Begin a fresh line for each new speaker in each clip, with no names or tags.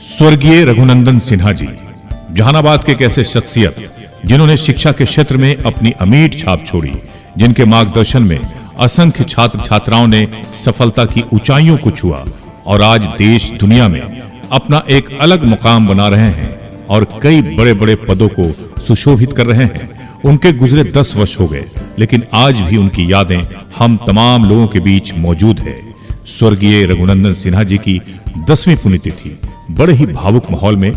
स्वर्गीय रघुनंदन सिन्हा जी जहानाबाद के एक ऐसे शख्सियत जिन्होंने शिक्षा के क्षेत्र में अपनी अमीट छाप छोड़ी, जिनके मार्गदर्शन में असंख्य छात्र छात्राओं ने सफलता की ऊंचाइयों को छुआ और आज देश दुनिया में अपना एक अलग मुकाम बना रहे हैं और कई बड़े-बड़े पदों को सुशोभित कर रहे हैं। उनके गुजरे 10 वर्ष हो गए, लेकिन आज भी उनकी यादें हम तमाम लोगों के बीच मौजूद है। स्वर्गीय रघुनंदन सिन्हा जी की 10वीं पुण्यतिथि बड़े ही भावुक माहौल में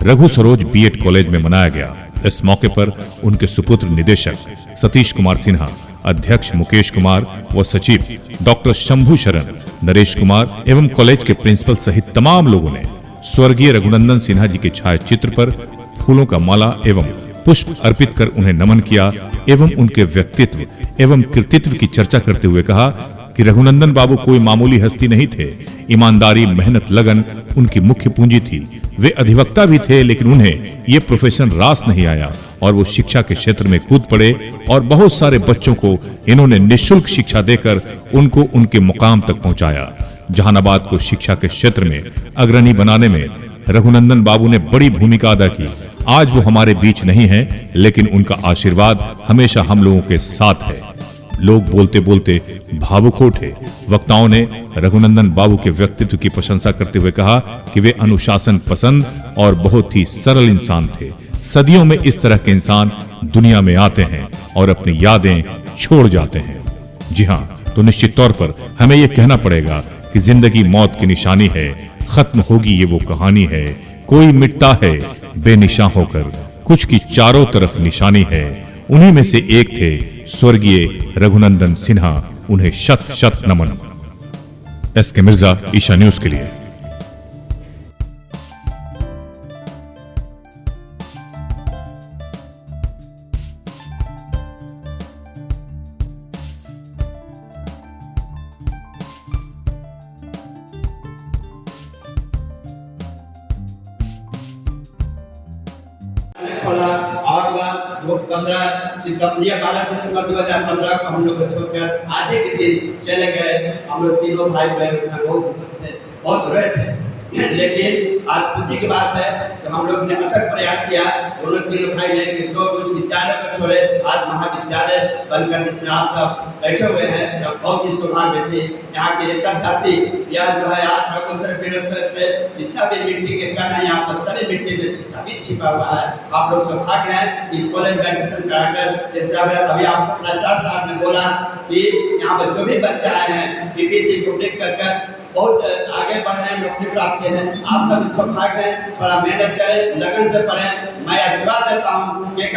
रघु सरोज बीएड कॉलेज में मनाया गया। इस मौके पर उनके सुपुत्र निदेशक सतीश कुमार सिन्हा, अध्यक्ष मुकेश कुमार व सचिव डॉक्टर शंभू शरण, नरेश कुमार एवं कॉलेज के प्रिंसिपल सहित तमाम लोगों ने स्वर्गीय रघुनंदन सिन्हा जी के छायाचित्र पर फूलों का माला एवं पुष्प अर्पित कर उन्हें नमन किया एवं उनके व्यक्तित्व एवं कृतित्व की चर्चा करते हुए कहा कि रघुनंदन बाबू कोई मामूली हस्ती नहीं थे। ईमानदारी, मेहनत, लगन उनकी मुख्य पूंजी थी। वे अधिवक्ता भी थे, लेकिन उन्हें ये प्रोफेशन रास नहीं आया और वो शिक्षा के क्षेत्र में कूद पड़े और बहुत सारे बच्चों को इन्होंने निःशुल्क शिक्षा देकर उनको उनके मुकाम तक पहुंचाया। जहानाबाद को शिक्षा के क्षेत्र में अग्रणी बनाने में रघुनंदन बाबू ने बड़ी भूमिका अदा की। आज वो हमारे बीच नहीं है, लेकिन उनका आशीर्वाद हमेशा हम लोगों के साथ है। लोग बोलते बोलते भावुक हो उठे। वक्ताओं ने रघुनंदन बाबू के व्यक्तित्व की प्रशंसा करते हुए कहा कि वे अनुशासन पसंद और बहुत ही सरल इंसान थे। सदियों में इस तरह के इंसान दुनिया में आते हैं और अपनी यादें छोड़ जाते हैं। जी हाँ, तो निश्चित तौर पर हमें यह कहना पड़ेगा कि जिंदगी मौत की निशानी है, खत्म होगी ये वो कहानी है। कोई मिटता है बेनिशान होकर, कुछ की चारों तरफ निशानी है। उन्हीं में से एक थे स्वर्गीय रघुनंदन सिन्हा। उन्हें शत शत नमन। एसके मिर्जा, ईशा न्यूज के लिए।
और वो 15 सितंबर या 12 सितंबर 2015 को हम लोग को छोड़कर आज ही के दिन चले गए। हम लोग तीनों भाई बहन उसमें बहुत रहे थे, लेकिन आज खुशी की बात है कि हम लोग ने अथक प्रयास किया, दोनों तीनों भाई ने, कि जो उस विद्यालय को छोड़े आज महाविद्यालय बनकर जिसमें आप सब बैठे हुए हैं, जब बहुत ही सौभाग्य थी। यहाँ की एक धरती, यह जो है आज पे जितना भी मिट्टी के कण है, यहाँ पर सभी मिट्टी में शिक्षा भी छिपा हुआ है। आप लोग सौभाग्य हैं इस कॉलेज में एडमिशन कराकर। जैसे अभी आप प्राचार्य साहब ने बोला कि यहाँ पर जो भी बच्चे आए हैं पीटीसी को देख कर बहुत आगे बढ़ रहे हैं, नौकरी प्राप्त किए हैं। आप सभी सौभाग्य हैं, थोड़ा मेहनत करें, लगन से पढ़ें। मैं आशीर्वाद देता हूँ, एक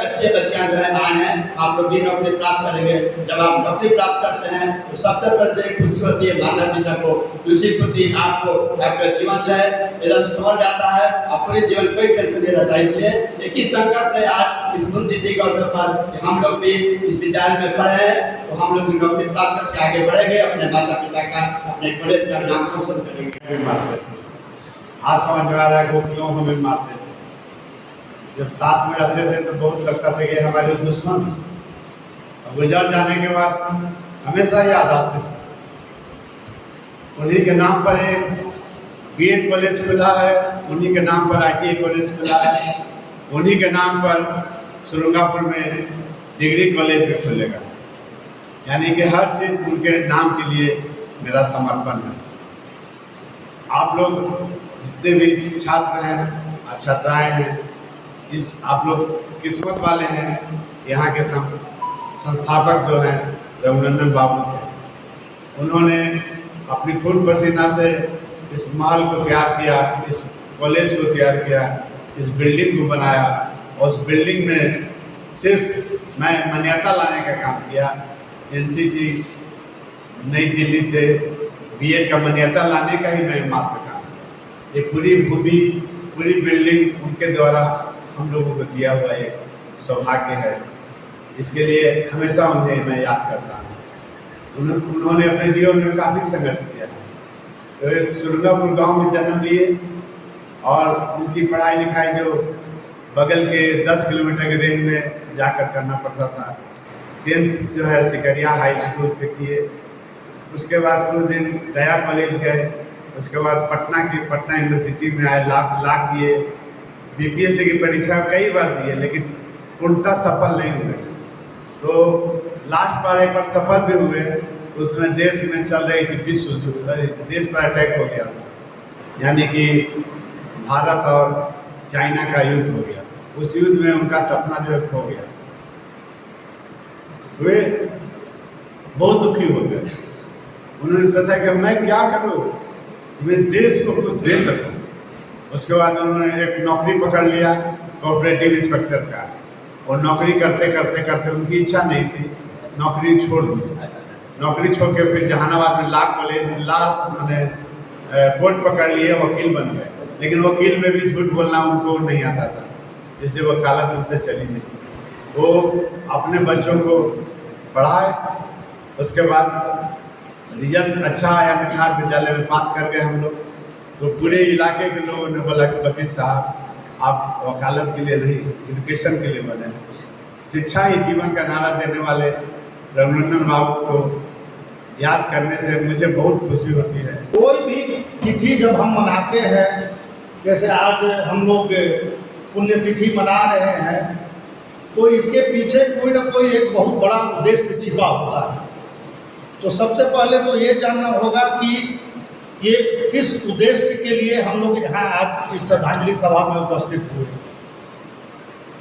बच्चे बच्चियाँ जो है आए हैं, आप लोग भी नौकरी प्राप्त करेंगे। जब आप नौकरी प्राप्त करते हैं तो सबसे पहले खुशी होती है माता पिता को, दूसरी खुशी आपको, आपका जीवन जो है एकदम संवर जाता है, आप पूरे जीवन कोई टेंशन नहीं रहता। इसलिए एक ही संकल्प है आज इस पुण्यतिथि के अवसर पर कि हम लोग भी इस विद्यालय में पढ़े हैं, तो हम लोग भी नौकरी प्राप्त करके आगे बढ़ेंगे, अपने माता पिता का, अपने कॉलेज का नाम रोशन करेंगे।
आज समझ में आ रहा है वो क्यों हमें मारते थे। जब साथ में रहते थे तो बहुत लगता था कि हमारे दुश्मन थे, गुजर जाने के बाद हमेशा याद आते। उन्हीं के नाम पर एक बीएड कॉलेज खुला है, उन्हीं के नाम पर आईटीआई कॉलेज खुला है, उन्हीं के नाम पर सुरंगापुर में डिग्री कॉलेज भी खुलेगा। यानी कि हर चीज़ उनके नाम के लिए मेरा समर्पण है। आप लोग जितने भी छात्र हैं और छात्राएँ हैं, इस आप लोग किस्मत वाले हैं। यहाँ के संस्थापक जो हैं रघुनंदन बाबू थे। उन्होंने अपनी खून पसीना से इस महल को तैयार किया, इस कॉलेज को तैयार किया, इस बिल्डिंग को बनाया। और उस बिल्डिंग में सिर्फ मैं मान्यता लाने का काम किया। एनसीटी नई दिल्ली से बीएड का मान्यता लाने का ही मैं मात्र काम किया। ये पूरी भूमि, पूरी बिल्डिंग उनके द्वारा हम लोगों को दिया हुआ एक सौभाग्य है। इसके लिए हमेशा उन्हें मैं याद करता हूँ। उन्होंने अपने जीवन में काफ़ी संघर्ष किया है। तो सुरंगापुर गांव में जन्म लिए और उनकी पढ़ाई लिखाई जो बगल के 10 किलोमीटर के रेंज में जाकर करना पड़ता था। 10th जो है सिकरिया हाई स्कूल से किए। उसके बाद कुछ दिन गया कॉलेज गए, उसके बाद पटना यूनिवर्सिटी में आए, लाख दिए, बीपीएससी की परीक्षा कई बार दिए, लेकिन पूर्णतः सफल नहीं हुए। तो लास्ट बार एक बार सफल भी हुए, उसमें देश में चल रही थी विश्व युद्ध, देश पर अटैक हो गया था, यानी कि भारत और चाइना का युद्ध हो गया। उस युद्ध में उनका सपना जो है खो गया, वे बहुत दुखी हो गए। उन्होंने सोचा कि मैं क्या करूं, मैं देश को कुछ दे सकूं। उसके बाद उन्होंने एक नौकरी पकड़ लिया कोऑपरेटिव इंस्पेक्टर का, और नौकरी करते करते करते उनकी इच्छा नहीं थी, नौकरी छोड़ दी। नौकरी छोड़ के फिर जहानाबाद में कोर्ट पकड़ लिए, वकील बन गए। लेकिन वकील में भी झूठ बोलना उनको नहीं आता था, इसलिए वकालत उनसे चली नहीं। वो अपने बच्चों को पढ़ाए, उसके बाद रिजल्ट अच्छा आया, निखार विद्यालय में पास कर गए हम लोग। तो पूरे इलाके के लोगों ने बोला कि वकील साहब आप वकालत के लिए नहीं, एजुकेशन के लिए बने हैं। शिक्षा ही जीवन का नारा देने वाले रघुनंदन बाबू को याद करने से मुझे बहुत खुशी होती है।
कोई भी तिथि जब हम मनाते हैं, जैसे आज हम लोग पुण्यतिथि मना रहे हैं, तो इसके पीछे कोई ना कोई एक बहुत बड़ा उद्देश्य छिपा होता है। तो सबसे पहले तो ये जानना होगा कि ये किस उद्देश्य के लिए हम लोग यहाँ आज इस श्रद्धांजलि सभा में उपस्थित हुए।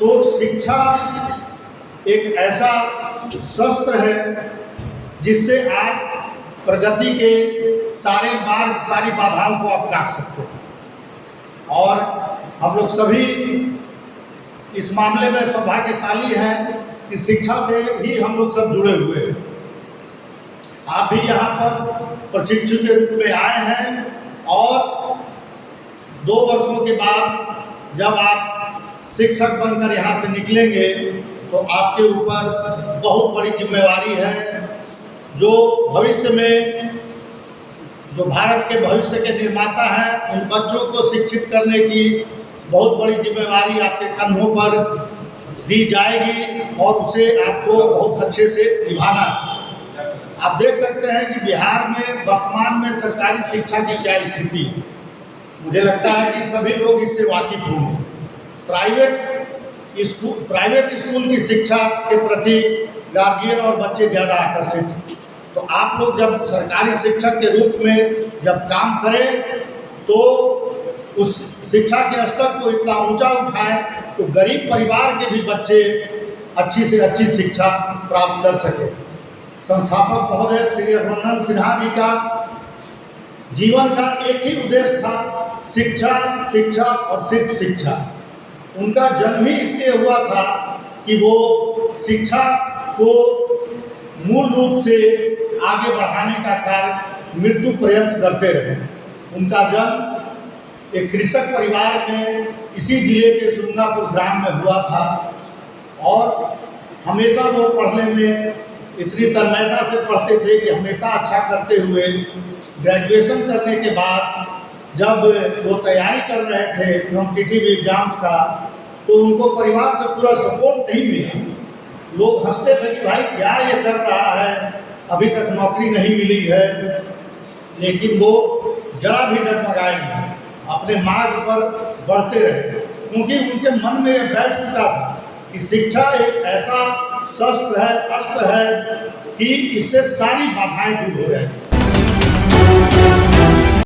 तो शिक्षा एक ऐसा शस्त्र है जिससे आप प्रगति के सारे मार्ग, सारी बाधाओं को आप काट सकते हैं। और हम लोग सभी इस मामले में सौभाग्यशाली हैं कि शिक्षा से ही हम लोग सब जुड़े हुए हैं। आप भी यहाँ पर प्रशिक्षु के रूप में आए हैं, और 2 वर्षों के बाद जब आप शिक्षक बनकर यहाँ से निकलेंगे तो आपके ऊपर बहुत बड़ी जिम्मेवारी है। जो भविष्य में, जो भारत के भविष्य के निर्माता हैं, उन बच्चों को शिक्षित करने की बहुत बड़ी जिम्मेवारी आपके कंधों पर दी जाएगी, और उसे आपको बहुत अच्छे से निभाना है। आप देख सकते हैं कि बिहार में वर्तमान में सरकारी शिक्षा की क्या स्थिति है। मुझे लगता है कि सभी लोग इससे वाकिफ होंगे। प्राइवेट स्कूल की शिक्षा के प्रति गार्जियन और बच्चे ज़्यादा आकर्षित हैं। तो आप लोग जब सरकारी शिक्षक के रूप में जब काम करें, तो उस शिक्षा के स्तर को इतना ऊंचा उठाएं तो गरीब परिवार के भी बच्चे अच्छी से अच्छी शिक्षा प्राप्त कर सकें। संस्थापक महोदय श्री रघुनंदन सिन्हा जी का जीवन का एक ही उद्देश्य था, शिक्षा, शिक्षा और सिर्फ शिक्षा। उनका जन्म ही इसलिए हुआ था कि वो शिक्षा को मूल रूप से आगे बढ़ाने का कार्य मृत्यु पर्यंत करते रहे। उनका जन्म एक कृषक परिवार में इसी जिले के सुरंगापुर ग्राम में हुआ था, और हमेशा वो पढ़ने में इतनी तन्मयता से पढ़ते थे कि हमेशा अच्छा करते हुए ग्रेजुएशन करने के बाद जब वो तैयारी कर रहे थे कॉम्पिटिटिव एग्जाम्स का, तो उनको परिवार से पूरा सपोर्ट नहीं मिला। लोग हंसते थे कि भाई क्या ये कर रहा है, अभी तक नौकरी नहीं मिली है। लेकिन वो जरा भी डगमगाए नहीं, अपने मार्ग पर बढ़ते रहे, क्योंकि उनके मन में यह बैठ चुका था कि शिक्षा एक ऐसा शस्त्र है, अस्त्र है कि इससे सारी बाधाएं दूर हो जाएंगी।